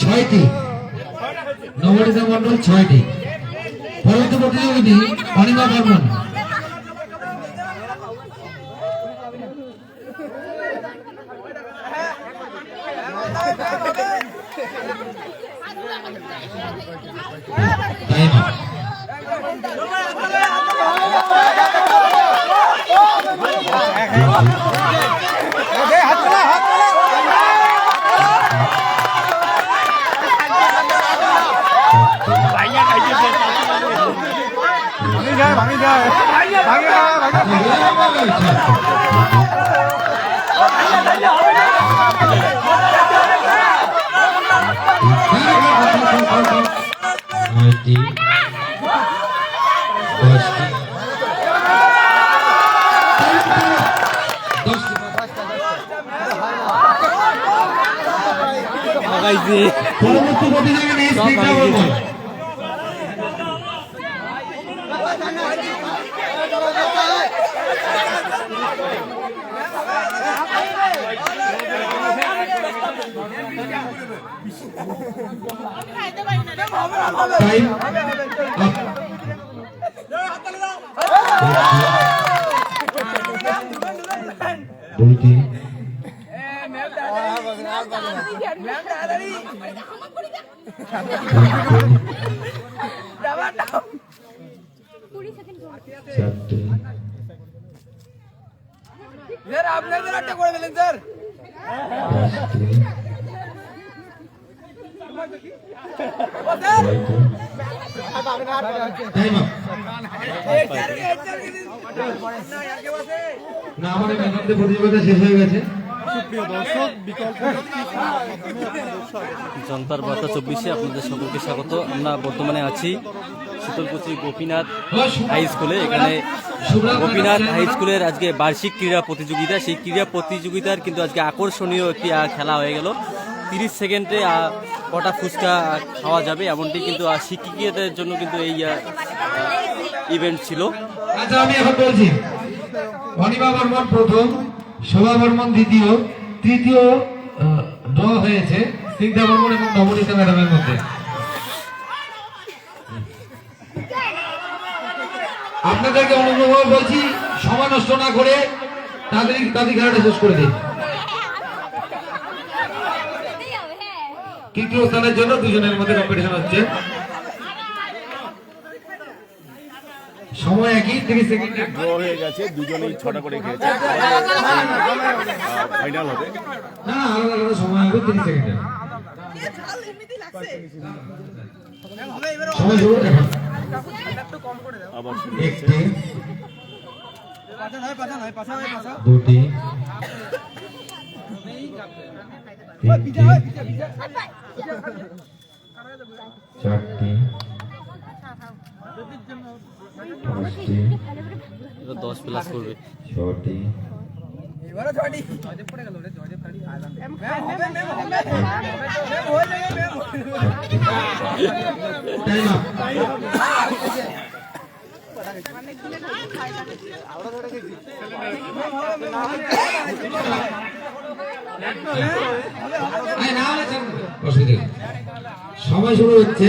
ছয়টি, নবনীতা মন্ডল 6টি। পরবর্তী প্রতিযোগিনী অনিমা বর্মন। পরবর্তী প্রতিযোগিনী স্নিগ্ধা বর্মন। আপনাদের একটা করে দিলেন স্যার। না আমাদের প্রতিযোগিতা শেষ হয়ে গেছে। জনতার বার্তা 24-এ আপনাদের সকলকে স্বাগত। আমরা বর্তমানে আছি শীতলকুচি গোপীনাথ হাই স্কুলে। এখানে গোপীনাথ হাই স্কুলের আজকে বার্ষিক ক্রীড়া প্রতিযোগিতা। সেই ক্রীড়া প্রতিযোগিতার কিন্তু আজকে আকর্ষণীয় একটি খেলা হয়ে গেল। 30 সেকেন্ডে কটা ফুচকা খাওয়া যাবে এমনটি কিন্তু শিক্ষিকাদের জন্য কিন্তু এই ইভেন্ট ছিল। আচ্ছা আমি এখন বলছি, অনিমা বর্মন প্রথম, শোভা বর্মন দ্বিতীয়, তৃতীয় ড্র হয়েছে স্নিগ্ধা বর্মন এবং নবনীতা ম্যাডামের মধ্যে। আপনাদেরকে অনুগ্রহ বলছি সময় নষ্ট না করে তাদের খেলাটা শেষ করে দিন। তৃতীয় স্থানের জন্য দুজনের মধ্যে কম্পিটিশন হচ্ছে। সময় একই 30 সেকেন্ড ড্র হয়ে গেছে, দুজনেই 6টা করে খেয়েছে। ফাইনাল হবে না, আলাদা আলাদা সময় হবে 30 সেকেন্ড। সময় শুরু এখন। আবার একটি, দুটি, তিনটি, চারটি, পাঁচটি, 10+ করবে, 6টি, 7টি। সময় শুরু হচ্ছে।